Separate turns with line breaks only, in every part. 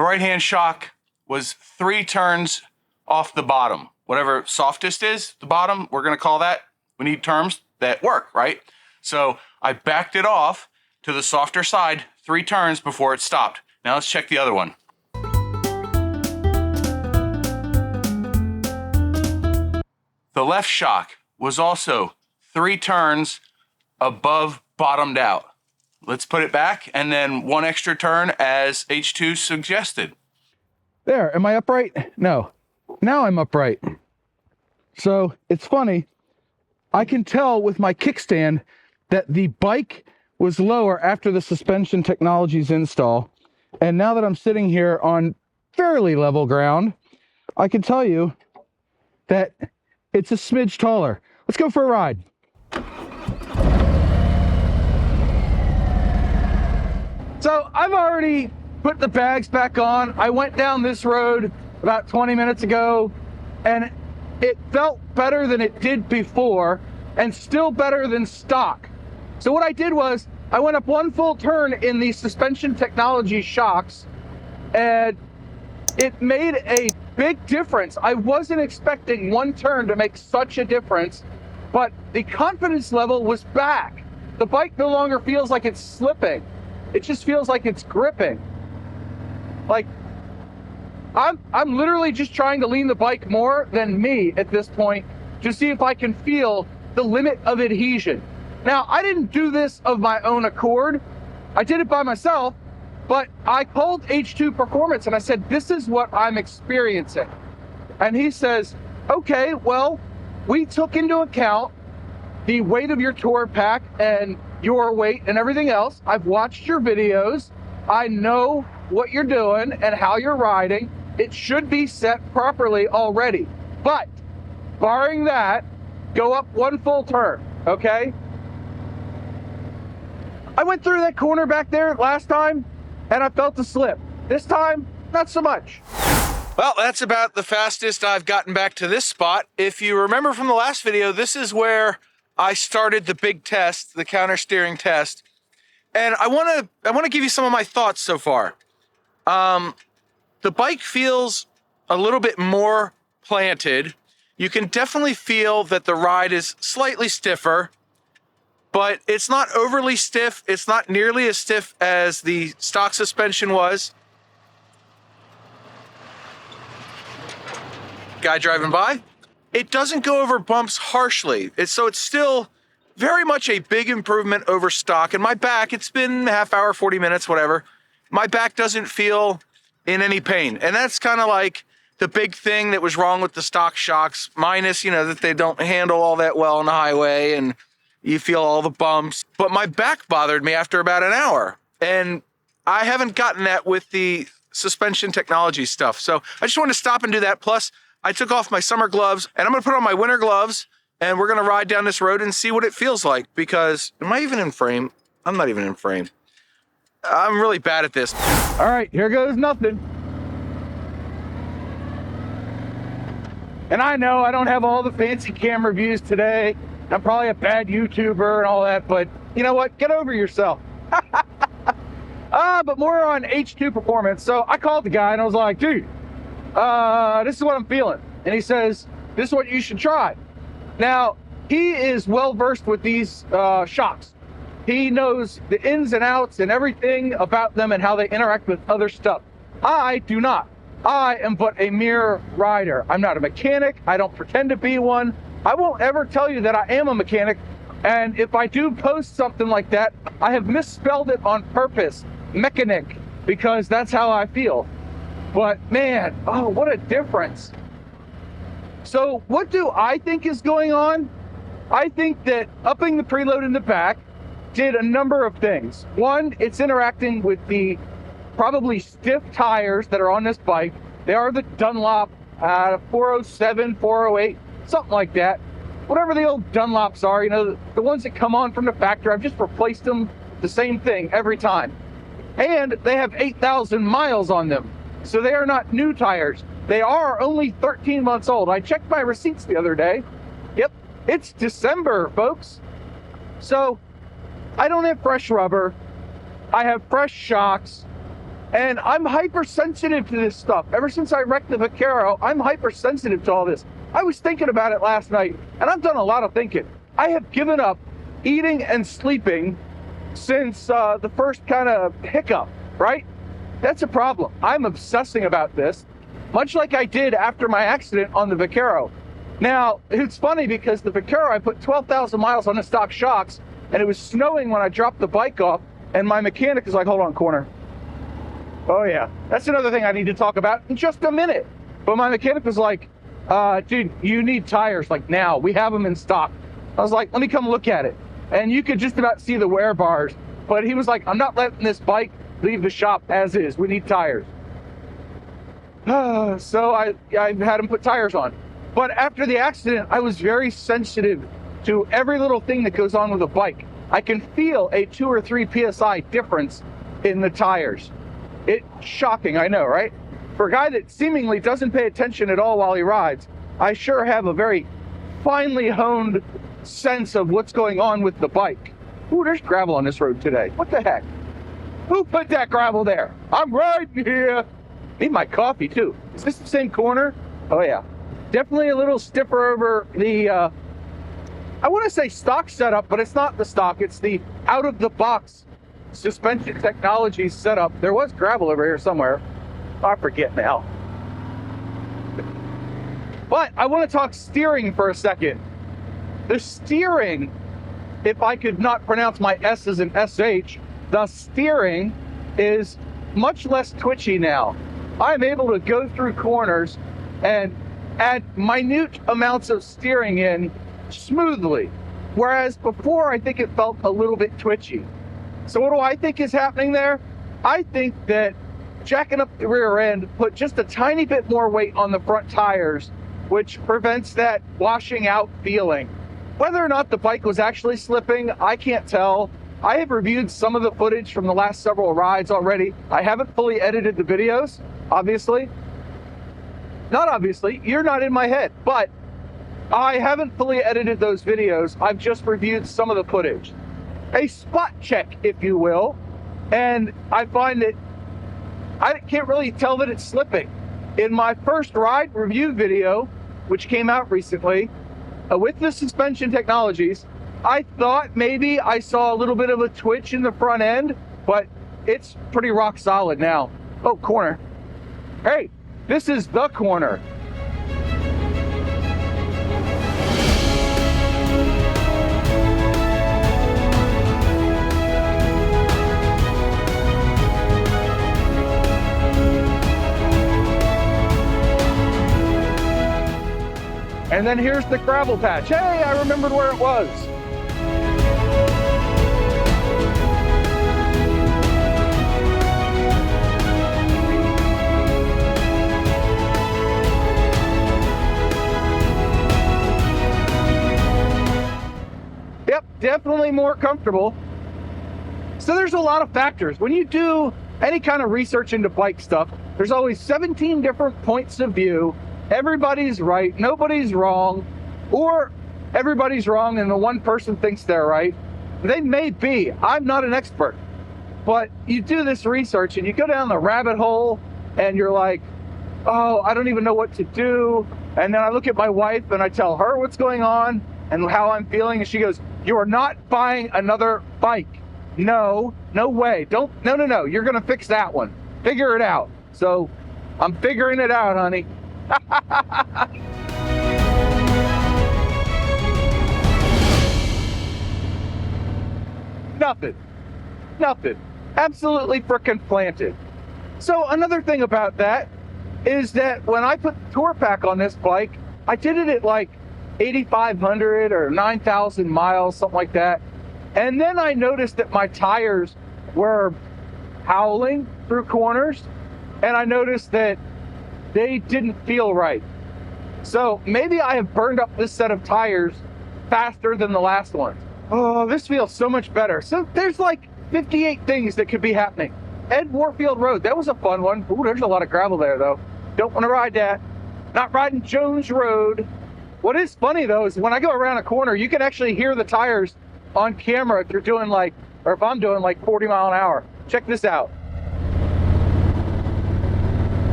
The right-hand shock was 3 turns off the bottom. Whatever softest is, the bottom, we're gonna call that. We need terms that work, right? So I backed it off to the softer side 3 turns before it stopped. Now let's check the other one. The left shock was also 3 turns above bottomed out. Let's put it back and then 1 extra turn as H2 suggested.
There, am I upright? No. Now I'm upright. So it's funny, I can tell with my kickstand that the bike was lower after the suspension technologies install. And now that I'm sitting here on fairly level ground, I can tell you that it's a smidge taller. Let's go for a ride. So I've already put the bags back on. I went down this road about 20 minutes ago and it felt better than it did before and still better than stock. So what I did was I went up 1 full turn in the suspension technology shocks and it made a big difference. I wasn't expecting 1 turn to make such a difference, but the confidence level was back. The bike no longer feels like it's slipping. It just feels like it's gripping. Like, I'm literally just trying to lean the bike more than me at this point to see if I can feel the limit of adhesion. Now, I didn't do this of my own accord. I did it by myself, but I called H2 Performance and I said, this is what I'm experiencing. And he says, okay, well, we took into account the weight of your tour pack and your weight and everything else. I've watched your videos. I know what you're doing and how you're riding. It should be set properly already. But barring that, go up 1 full turn, okay? I went through that corner back there last time and I felt a slip. This time, not so much.
Well, that's about the fastest I've gotten back to this spot. If you remember from the last video, this is where I started the big test, the counter steering test. And I want to give you some of my thoughts so far. The bike feels a little bit more planted. You can definitely feel that the ride is slightly stiffer, but it's not overly stiff. It's not nearly as stiff as the stock suspension was. Guy driving by. It doesn't go over bumps harshly. So it's still very much a big improvement over stock. And my back, it's been a half hour, 40 minutes, whatever. My back doesn't feel in any pain. And that's kind of like the big thing that was wrong with the stock shocks, minus, you know, that they don't handle all that well on the highway and you feel all the bumps. But my back bothered me after about an hour. And I haven't gotten that with the suspension technology stuff. So I just wanted to stop and do that. Plus, I took off my summer gloves and I'm going to put on my winter gloves and we're going to ride down this road and see what it feels like because am I even in frame? I'm not even in frame. I'm really bad at this.
All right, here goes nothing. And I know I don't have all the fancy camera views today. I'm probably a bad YouTuber and all that, but you know what? Get over yourself. But more on H2 Performance. So I called the guy and I was like, dude, this is what I'm feeling. And he says, this is what you should try. Now, he is well versed with these shocks. He knows the ins and outs and everything about them and how they interact with other stuff. I do not. I am but a mere rider. I'm not a mechanic. I don't pretend to be one. I won't ever tell you that I am a mechanic. And if I do post something like that, I have misspelled it on purpose, mechanic, because that's how I feel. But man, oh, what a difference. So what do I think is going on? I think that upping the preload in the back did a number of things. One, it's interacting with the probably stiff tires that are on this bike. They are the Dunlop 407, 408, something like that. Whatever the old Dunlops are, you know, the ones that come on from the factory, I've just replaced them, the same thing every time. And they have 8,000 miles on them. So they are not new tires. They are only 13 months old. I checked my receipts the other day. Yep, it's December, folks. So I don't have fresh rubber. I have fresh shocks. And I'm hypersensitive to this stuff. Ever since I wrecked the Vaquero, I'm hypersensitive to all this. I was thinking about it last night, and I've done a lot of thinking. I have given up eating and sleeping since the first kind of hiccup, right? That's a problem. I'm obsessing about this, much like I did after my accident on the Vaquero. Now, it's funny because the Vaquero, I put 12,000 miles on the stock shocks, and it was snowing when I dropped the bike off, and my mechanic is like, hold on, corner. Oh yeah, that's another thing I need to talk about in just a minute. But my mechanic was like, dude, you need tires like now. We have them in stock. I was like, let me come look at it. And you could just about see the wear bars. But he was like, I'm not letting this bike leave the shop as is. We need tires. So I had him put tires on. But after the accident, I was very sensitive to every little thing that goes on with a bike. I can feel a 2 or 3 PSI difference in the tires. It's shocking, I know, right? For a guy that seemingly doesn't pay attention at all while he rides, I sure have a very finely honed sense of what's going on with the bike. Ooh, there's gravel on this road today. What the heck? Who put that gravel there? I'm riding here. Need my coffee too. Is this the same corner? Oh yeah. Definitely a little stiffer over the, I want to say stock setup, but it's not the stock. It's the out of the box suspension technology setup. There was gravel over here somewhere. I forget now. But I want to talk steering for a second. The steering, if I could not pronounce my S as an SH, the steering is much less twitchy now. I'm able to go through corners and add minute amounts of steering in smoothly. Whereas before, I think it felt a little bit twitchy. So what do I think is happening there? I think that jacking up the rear end put just a tiny bit more weight on the front tires, which prevents that washing out feeling. Whether or not the bike was actually slipping, I can't tell. I have reviewed some of the footage from the last several rides already. I haven't fully edited the videos, obviously. Not obviously, you're not in my head, but I haven't fully edited those videos. I've just reviewed some of the footage. A spot check, if you will, and I find that I can't really tell that it's slipping. In my first ride review video, which came out recently, with the suspension technologies, I thought maybe I saw a little bit of a twitch in the front end, but it's pretty rock solid now. Oh, corner. Hey, this is the corner. And then here's the gravel patch. Hey, I remembered where it was. Yep, definitely more comfortable. So there's a lot of factors. When you do any kind of research into bike stuff, there's always 17 different points of view. Everybody's right, nobody's wrong, or everybody's wrong and the one person thinks they're right. They may be. I'm not an expert. But you do this research and you go down the rabbit hole and you're like, oh, I don't even know what to do. And then I look at my wife and I tell her what's going on and how I'm feeling. And she goes, you are not buying another bike. No way. No. You're going to fix that one. Figure it out. So I'm figuring it out, honey. Nothing. Absolutely frickin' planted. So another thing about that is that when I put the tour pack on this bike, I did it at like 8,500 or 9,000 miles, something like that. And then I noticed that my tires were howling through corners, and I noticed that they didn't feel right. So maybe I have burned up this set of tires faster than the last one. Oh, this feels so much better. So there's like 58 things that could be happening. Ed Warfield Road, that was a fun one. Ooh, there's a lot of gravel there though. Don't want to ride that. Not riding Jones Road. What is funny though is when I go around a corner, you can actually hear the tires on camera if you're doing like, or if I'm doing like 40 mile an hour. Check this out.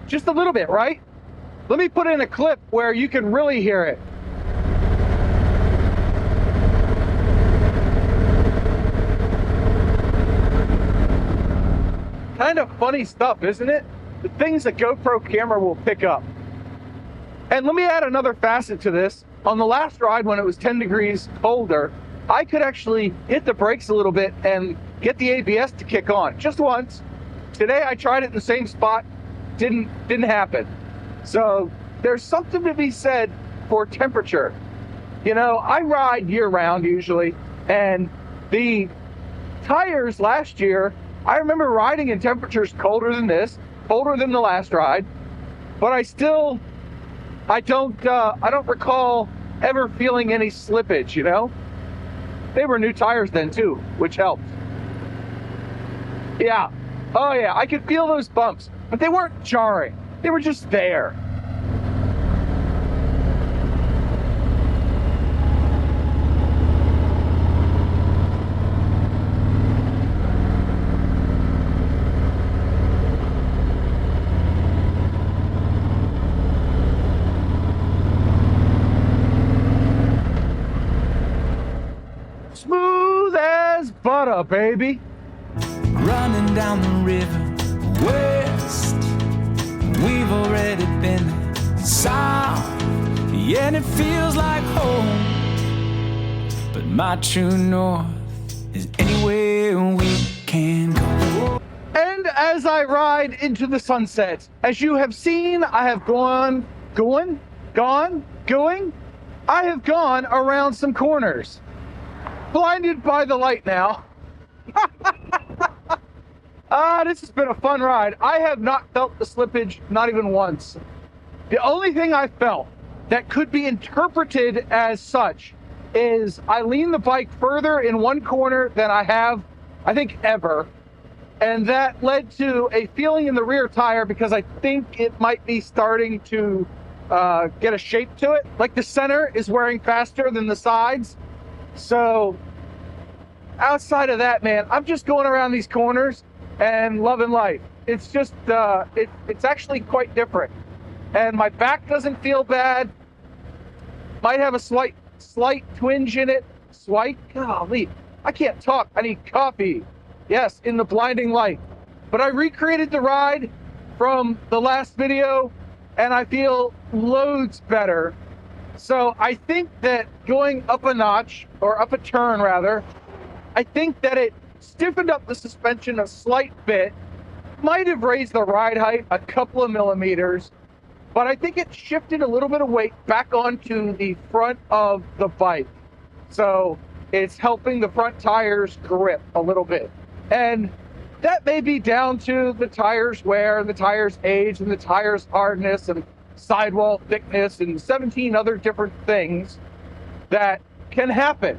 just a little bit, right? Let me put in a clip where you can really hear it. Kind of funny stuff, isn't it? The things a GoPro camera will pick up. And let me add another facet to this. On the last ride, when it was 10 degrees colder, I could actually hit the brakes a little bit and get the ABS to kick on just once. Today I tried it in the same spot, didn't happen. So there's something to be said for temperature. You know, I ride year round usually, and the tires last year, I remember riding in temperatures colder than this, colder than the last ride, but I don't recall ever feeling any slippage, you know? They were new tires then too, which helped. Yeah, oh yeah, I could feel those bumps, but they weren't jarring. They were just there. Smooth as butter, baby.
Running down the river west, we've already been south, yeah, and it feels like home. But my true north is anywhere we can go.
And as I ride into the sunset, as you have seen, I have going. I have gone around some corners. Blinded by the light now. This has been a fun ride. I have not felt the slippage, not even once. The only thing I felt that could be interpreted as such is I leaned the bike further in one corner than I have, I think, ever. And that led to a feeling in the rear tire because I think it might be starting to get a shape to it. Like the center is wearing faster than the sides. So outside of that, man, I'm just going around these corners and loving life. It's just, it's actually quite different. And my back doesn't feel bad. Might have a slight twinge in it. Golly, I can't talk. I need coffee. Yes, in the blinding light. But I recreated the ride from the last video and I feel loads better. So I think that going up a notch, or up a turn rather, I think that it stiffened up the suspension a slight bit, might have raised the ride height a couple of millimeters, but I think it shifted a little bit of weight back onto the front of the bike. So it's helping the front tires grip a little bit. And that may be down to the tires wear, and the tires age, and the tires hardness, and sidewall thickness, and 17 other different things that can happen.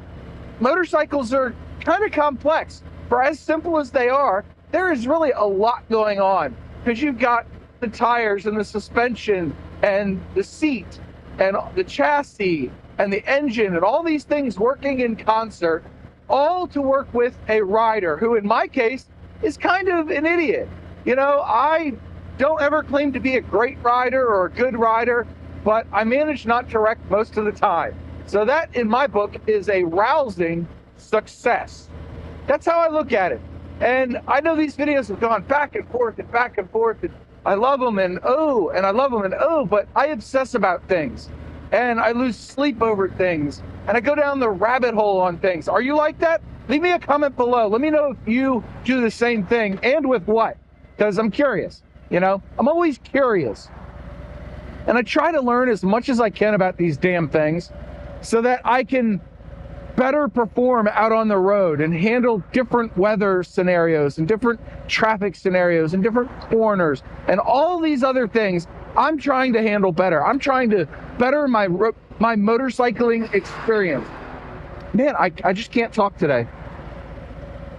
Motorcycles are kind of complex. For as simple as they are, there is really a lot going on, because you've got the tires and the suspension and the seat and the chassis and the engine and all these things working in concert, all to work with a rider who, in my case, is kind of an idiot. You know, I don't ever claim to be a great rider or a good rider, but I manage not to wreck most of the time. So that, in my book, is a rousing success. That's how I look at it. And I know these videos have gone back and forth and back and forth, and I love them and oh, and I love them and oh, but I obsess about things and I lose sleep over things and I go down the rabbit hole on things. Are you like that? Leave me a comment below. Let me know if you do the same thing and with what, because I'm curious. You know, I'm always curious. And I try to learn as much as I can about these damn things so that I can better perform out on the road and handle different weather scenarios and different traffic scenarios and different corners and all these other things. I'm trying to handle better. I'm trying to better my motorcycling experience. Man, I just can't talk today.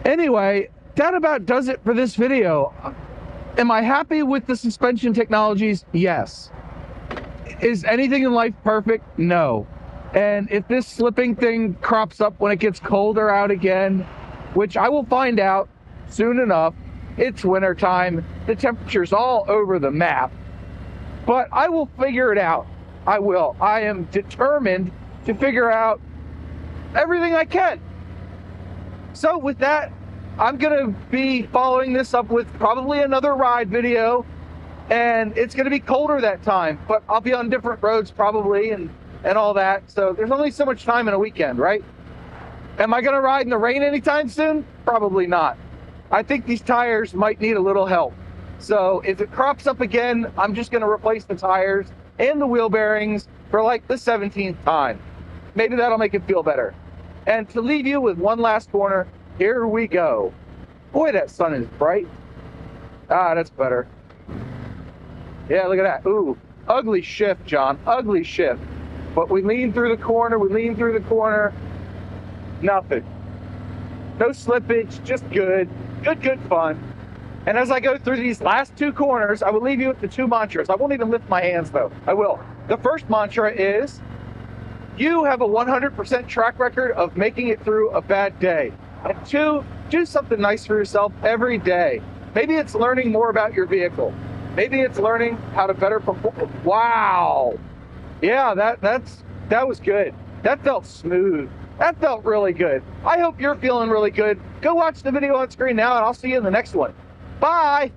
Anyway, that about does it for this video. Am I happy with the suspension technologies? Yes. Is anything in life perfect? No. And if this slipping thing crops up when it gets colder out again, which I will find out soon enough, it's winter time, the temperature's all over the map. but I will figure it out. I will. I am determined to figure out everything I can. So with that, I'm gonna be following this up with probably another ride video, and it's gonna be colder that time, but I'll be on different roads probably and all that. So there's only so much time in a weekend, right? Am I gonna ride in the rain anytime soon? Probably not. I think these tires might need a little help. So if it crops up again, I'm just gonna replace the tires and the wheel bearings for like the 17th time. Maybe that'll make it feel better. And to leave you with one last corner, here we go. Boy, that sun is bright. Ah, that's better. Yeah, look at that. Ooh, ugly shift, John, ugly shift. But we lean through the corner, nothing. No slippage, just good fun. And as I go through these last two corners, I will leave you with the two mantras. I won't even lift my hands though, I will. The first mantra is, you have a 100% track record of making it through a bad day. And two, do something nice for yourself every day. Maybe it's learning more about your vehicle. Maybe it's learning how to better perform. Wow. Yeah, that was good. That felt smooth. That felt really good. I hope you're feeling really good. Go watch the video on screen now, and I'll see you in the next one. Bye.